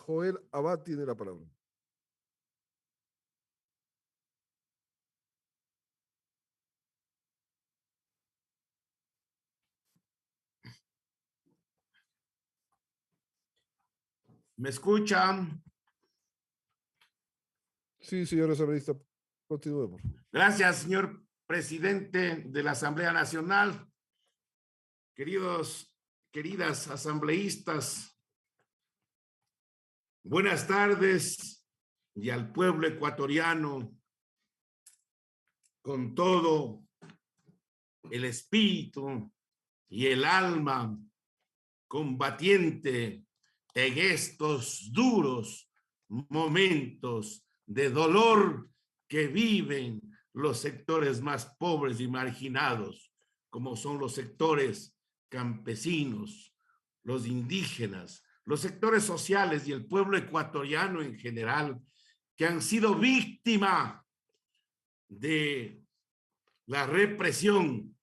Joel Abad tiene la palabra. ¿Me escuchan? Sí, señor asambleísta, continúe, por favor. Gracias, señor presidente de la Asamblea Nacional. Queridas asambleístas, buenas tardes, y al pueblo ecuatoriano, con todo el espíritu y el alma combatiente en estos duros momentos de dolor que viven los sectores más pobres y marginados, como son los sectores campesinos, los indígenas, los sectores sociales y el pueblo ecuatoriano en general, que han sido víctima de la represión,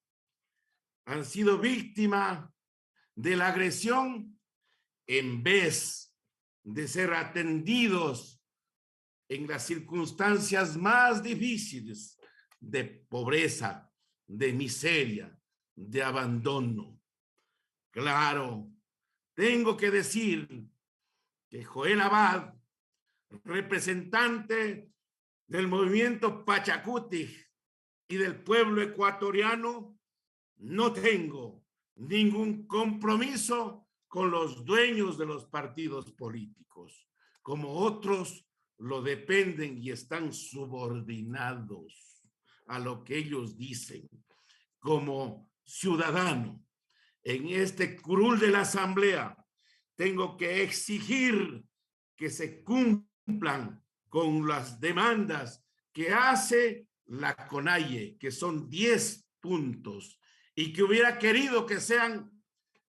han sido víctima de la agresión, en vez de ser atendidos en las circunstancias más difíciles de pobreza, de miseria, de abandono. Claro, tengo que decir que Joel Abad, representante del movimiento Pachacuti y del pueblo ecuatoriano, no tengo ningún compromiso con los dueños de los partidos políticos, como otros lo dependen y están subordinados a lo que ellos dicen. Como ciudadano, en este curul de la Asamblea, tengo que exigir que se cumplan con las demandas que hace la CONAIE, que son 10 puntos, y que hubiera querido que sean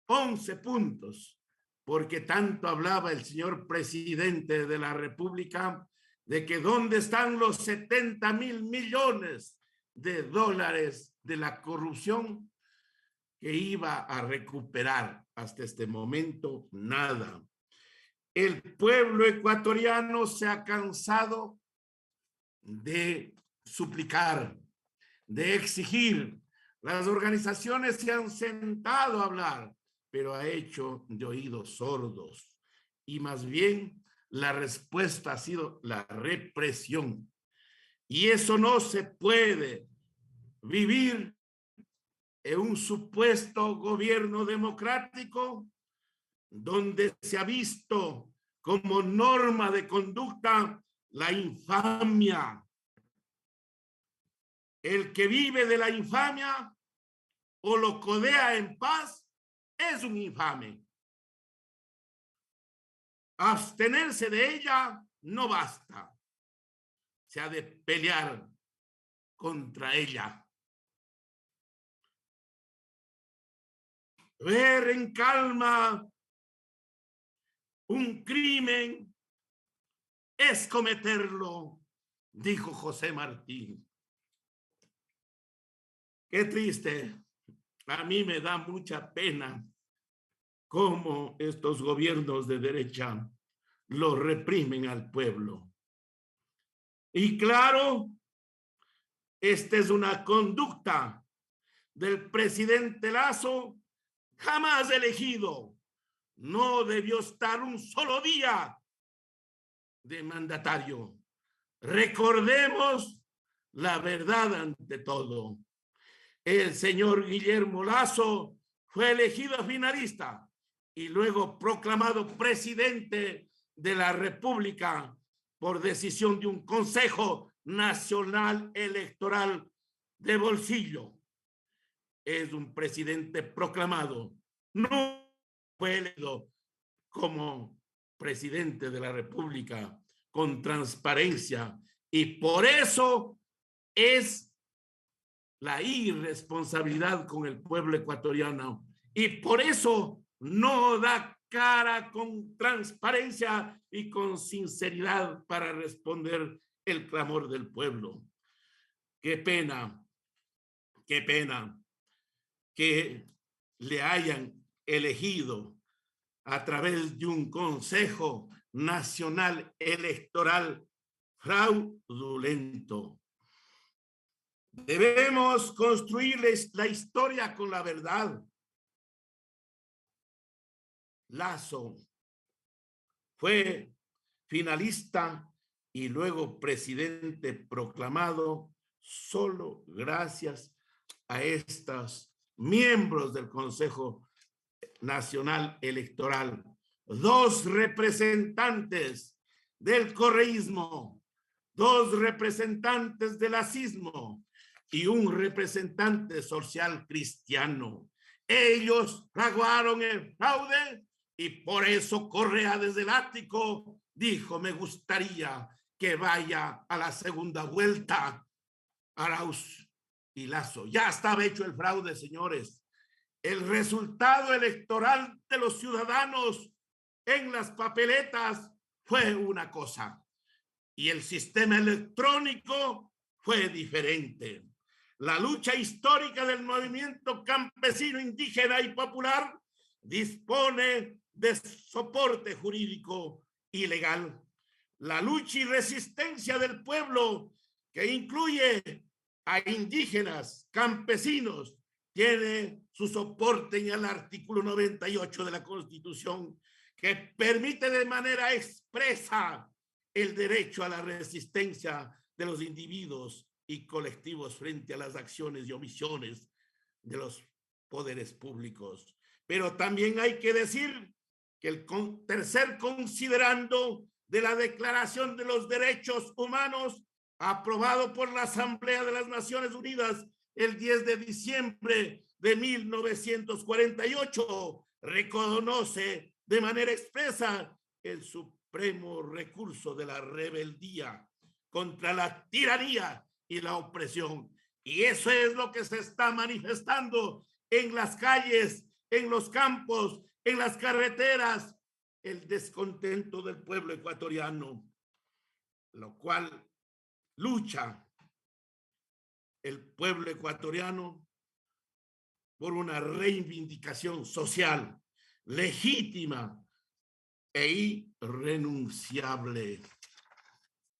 11 puntos, porque tanto hablaba el señor presidente de la República de que dónde están los 70,000 millones de dólares de la corrupción que iba a recuperar. Hasta este momento, nada. El pueblo ecuatoriano se ha cansado de suplicar, de exigir. Las organizaciones se han sentado a hablar, pero ha hecho de oídos sordos. Y más bien la respuesta ha sido la represión. Y eso no se puede vivir en un supuesto gobierno democrático donde se ha visto como norma de conducta la infamia. El que vive de la infamia o lo codea en paz es un infame. Abstenerse de ella no basta. Se ha de pelear contra ella. Ver en calma un crimen es cometerlo, dijo José Martí. Qué triste. A mí me da mucha pena cómo estos gobiernos de derecha lo reprimen al pueblo. Y claro, esta es una conducta del presidente Lasso jamás elegido. No debió estar un solo día de mandatario. Recordemos la verdad ante todo. El señor Guillermo Lasso fue elegido finalista y luego proclamado presidente de la República por decisión de un Consejo Nacional Electoral de bolsillo. Es un presidente proclamado. No fue elegido como presidente de la República con transparencia, y por eso es la irresponsabilidad con el pueblo ecuatoriano, y por eso no da cara con transparencia y con sinceridad para responder el clamor del pueblo. Qué pena que le hayan elegido a través de un Consejo nacional electoral fraudulento. Debemos construir la historia con la verdad. Lasso fue finalista y luego presidente proclamado solo gracias a estos miembros del Consejo Nacional Electoral. 2 representantes del correísmo, 2 representantes del lacismo y un representante social cristiano. Ellos fraguaron el fraude y por eso Correa desde el ático dijo: me gustaría que vaya a la segunda vuelta Arauz y Lasso. Ya estaba hecho el fraude, señores. El resultado electoral de los ciudadanos en las papeletas fue una cosa y el sistema electrónico fue diferente. La lucha histórica del movimiento campesino, indígena y popular dispone de soporte jurídico y legal. La lucha y resistencia del pueblo, que incluye a indígenas, campesinos, tiene su soporte en el artículo 98 de la Constitución, que permite de manera expresa el derecho a la resistencia de los individuos y colectivos frente a las acciones y omisiones de los poderes públicos. Pero también hay que decir que el tercer considerando de la Declaración de los Derechos Humanos, aprobado por la Asamblea de las Naciones Unidas el 10 de diciembre de 1948, reconoce de manera expresa el supremo recurso de la rebeldía contra la tiranía y la opresión. Y eso es lo que se está manifestando en las calles, en los campos, en las carreteras, el descontento del pueblo ecuatoriano, lo cual lucha el pueblo ecuatoriano por una reivindicación social legítima e irrenunciable.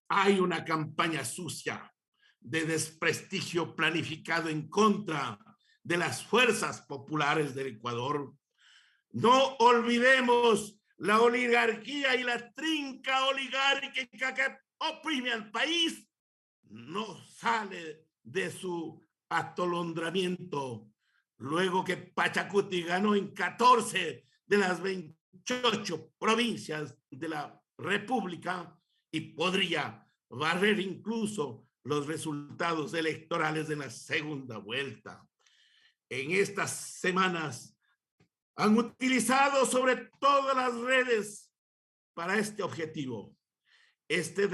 Hay una campaña sucia de desprestigio planificado en contra de las fuerzas populares del Ecuador. No olvidemos la oligarquía y la trinca oligárquica que oprime al país. No sale de su atolondramiento luego que Pachacuti ganó en 14 de las 28 provincias de la República y podría barrer incluso los resultados electorales de la segunda vuelta. En estas semanas han utilizado sobre todas las redes para este objetivo. Este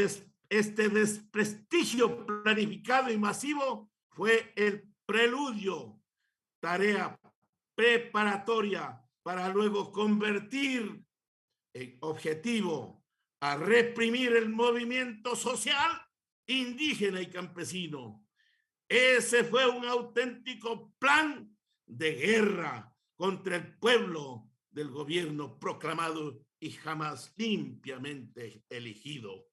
desprestigio planificado y masivo fue el preludio, tarea preparatoria para luego convertir en objetivo a reprimir el movimiento social indígena y campesino. Ese fue un auténtico plan de guerra contra el pueblo del gobierno proclamado y jamás limpiamente elegido.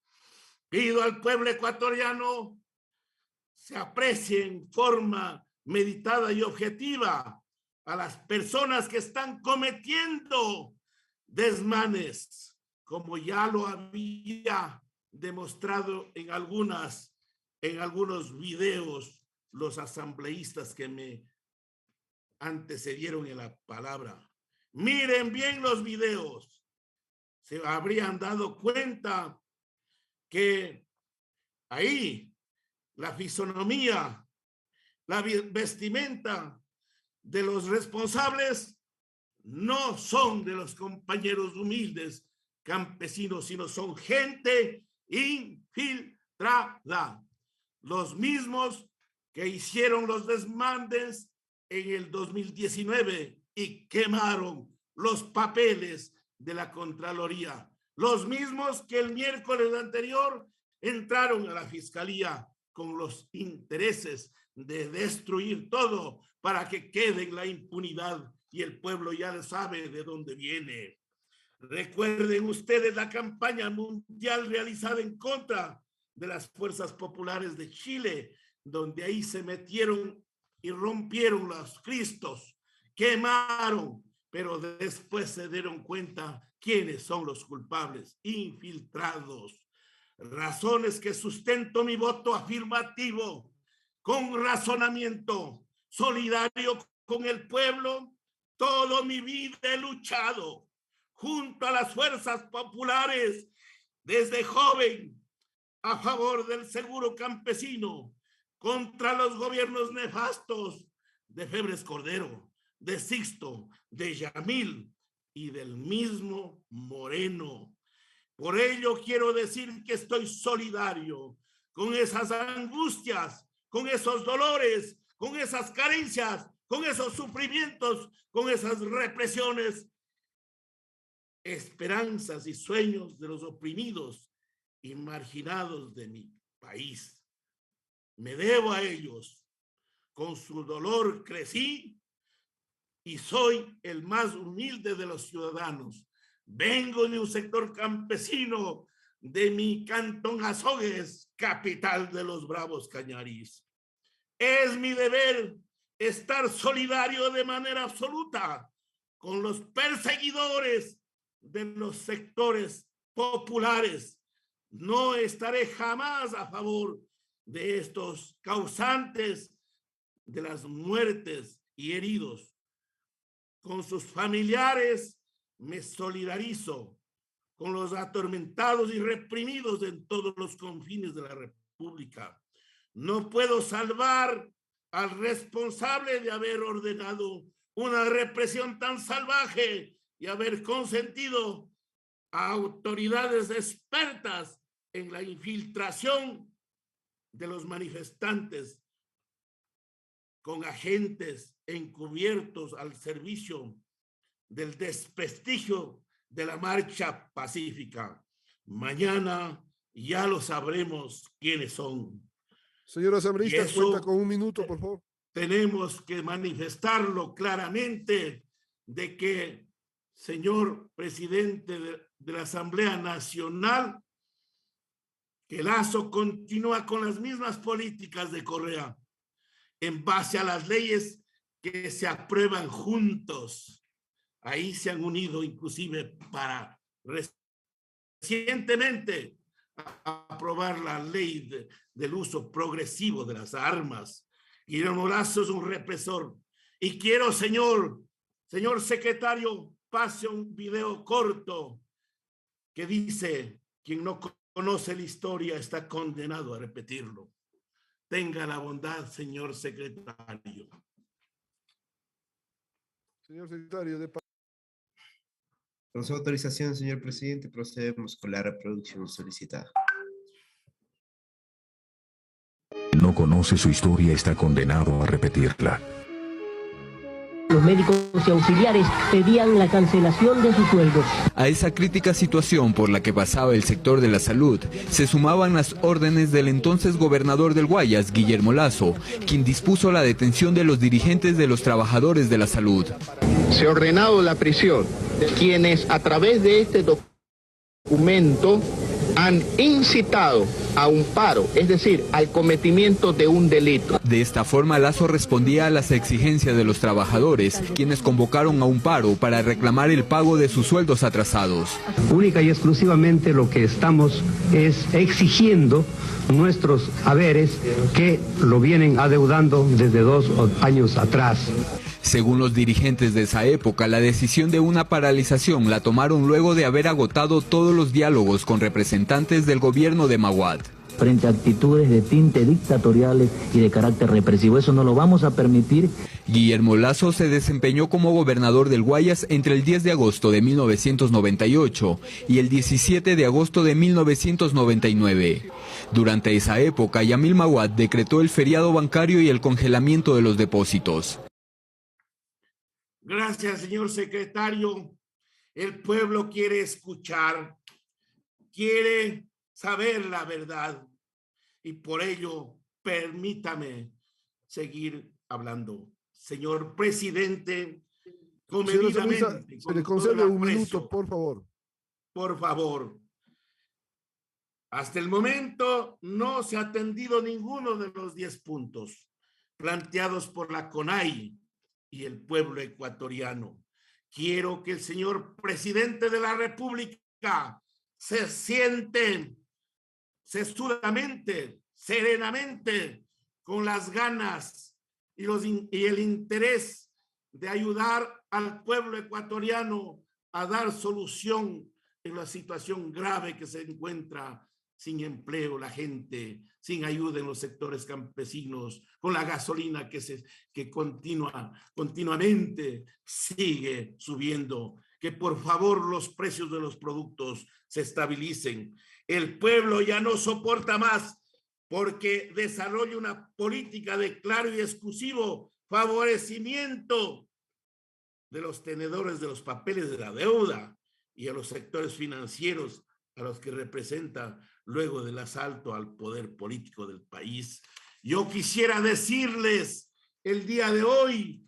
Pido al pueblo ecuatoriano se aprecie en forma meditada y objetiva a las personas que están cometiendo desmanes, como ya lo había demostrado en algunos videos los asambleístas que me antecedieron en la palabra. Miren bien los videos. Se habrían dado cuenta que ahí la fisonomía, la vestimenta de los responsables no son de los compañeros humildes campesinos, sino son gente infiltrada. Los mismos que hicieron los desmandes en el 2019 y quemaron los papeles de la Contraloría. Los mismos que el miércoles anterior entraron a la fiscalía con los intereses de destruir todo para que quede en la impunidad y el pueblo ya sabe de dónde viene. Recuerden ustedes la campaña mundial realizada en contra de las fuerzas populares de Chile, donde ahí se metieron y rompieron los cristos, quemaron, pero después se dieron cuenta quiénes son los culpables, infiltrados. Razones que sustento mi voto afirmativo con razonamiento solidario con el pueblo. Toda mi vida he luchado junto a las fuerzas populares desde joven a favor del seguro campesino, contra los gobiernos nefastos de Febres Cordero, de Sixto, de Yamil y del mismo Moreno. Por ello quiero decir que estoy solidario con esas angustias, con esos dolores, con esas carencias, con esos sufrimientos, con esas represiones, esperanzas y sueños de los oprimidos y marginados de mi país. Me debo a ellos. Con su dolor crecí y soy el más humilde de los ciudadanos. Vengo de un sector campesino de mi cantón Azogues, capital de los bravos Cañarís. Es mi deber estar solidario de manera absoluta con los perseguidores de los sectores populares. No estaré jamás a favor de estos causantes de las muertes y heridos. Con sus familiares me solidarizo, con los atormentados y reprimidos en todos los confines de la República. No puedo salvar al responsable de haber ordenado una represión tan salvaje y haber consentido a autoridades expertas en la infiltración de los manifestantes con agentes encubiertos al servicio del desprestigio de la marcha pacífica. Mañana ya lo sabremos quiénes son. Señor asambleísta, cuenta con 1 minuto, por favor. Tenemos que manifestarlo claramente de que, señor presidente de la Asamblea Nacional, que Lazo continúa con las mismas políticas de Correa en base a las leyes que se aprueban juntos. Ahí se han unido inclusive para recientemente aprobar la ley del uso progresivo de las armas. Guillermo Lazo es un represor. Y quiero, señor secretario, pase un video corto que dice: quien no conoce la historia está condenado a repetirlo. Tenga la bondad, señor secretario. Señor secretario, Con su autorización, señor presidente, procedemos con la reproducción solicitada. No conoce su historia, está condenado a repetirla. Los médicos y auxiliares pedían la cancelación de sus sueldos. A esa crítica situación por la que pasaba el sector de la salud, se sumaban las órdenes del entonces gobernador del Guayas, Guillermo Lazo, quien dispuso la detención de los dirigentes de los trabajadores de la salud. Se ha ordenado la prisión de quienes a través de este documento han incitado a un paro, es decir, al cometimiento de un delito. De esta forma, Lazo respondía a las exigencias de los trabajadores, quienes convocaron a un paro para reclamar el pago de sus sueldos atrasados. Única y exclusivamente lo que estamos es exigiendo nuestros haberes que lo vienen adeudando desde 2 años atrás. Según los dirigentes de esa época, la decisión de una paralización la tomaron luego de haber agotado todos los diálogos con representantes del gobierno de Maguad. Frente a actitudes de tinte dictatoriales y de carácter represivo, eso no lo vamos a permitir. Guillermo Lazo se desempeñó como gobernador del Guayas entre el 10 de agosto de 1998 y el 17 de agosto de 1999. Durante esa época, Yamil Maguad decretó el feriado bancario y el congelamiento de los depósitos. Gracias, señor secretario. El pueblo quiere escuchar, quiere saber la verdad y por ello permítame seguir hablando. Señor presidente, comedidamente, se le concede 1 minuto, por favor. por favor. Hasta el momento no se ha atendido ninguno de los 10 puntos planteados por la CONAI y el pueblo ecuatoriano. Quiero que el señor presidente de la República se siente sesudamente, serenamente, con las ganas y el interés de ayudar al pueblo ecuatoriano a dar solución en la situación grave que se encuentra sin empleo la gente, sin ayuda en los sectores campesinos, con la gasolina que continuamente sigue subiendo. Que por favor los precios de los productos se estabilicen. El pueblo ya no soporta más porque desarrolla una política de claro y exclusivo favorecimiento de los tenedores de los papeles de la deuda y a los sectores financieros a los que representa luego del asalto al poder político del país. Yo quisiera decirles el día de hoy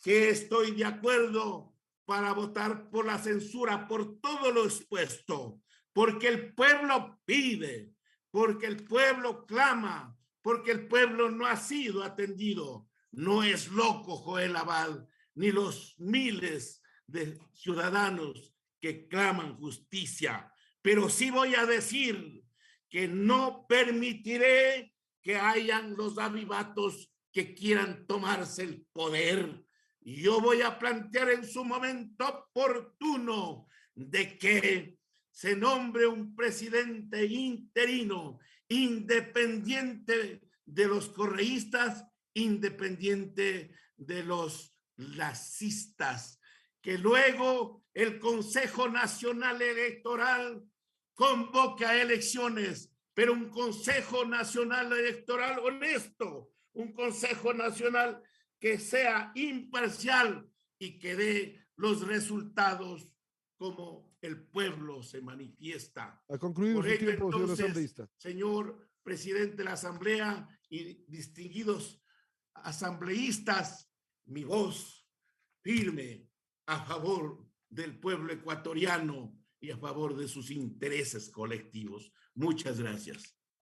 que estoy de acuerdo para votar por la censura por todo lo expuesto, porque el pueblo pide, porque el pueblo clama, porque el pueblo no ha sido atendido. No es loco Joel Abad, ni los miles de ciudadanos que claman justicia, pero sí voy a decir que no permitiré que hayan los avivatos que quieran tomarse el poder. Yo voy a plantear en su momento oportuno de que se nombre un presidente interino, independiente de los correístas, independiente de los lacistas, que luego el Consejo Nacional Electoral convoque a elecciones, pero un Consejo Nacional Electoral honesto, un Consejo Nacional que sea imparcial y que dé los resultados como el pueblo se manifiesta. Ha concluido su tiempo, señor asambleísta. Señor presidente de la Asamblea y distinguidos asambleístas, mi voz firme a favor del pueblo ecuatoriano y a favor de sus intereses colectivos. Muchas gracias.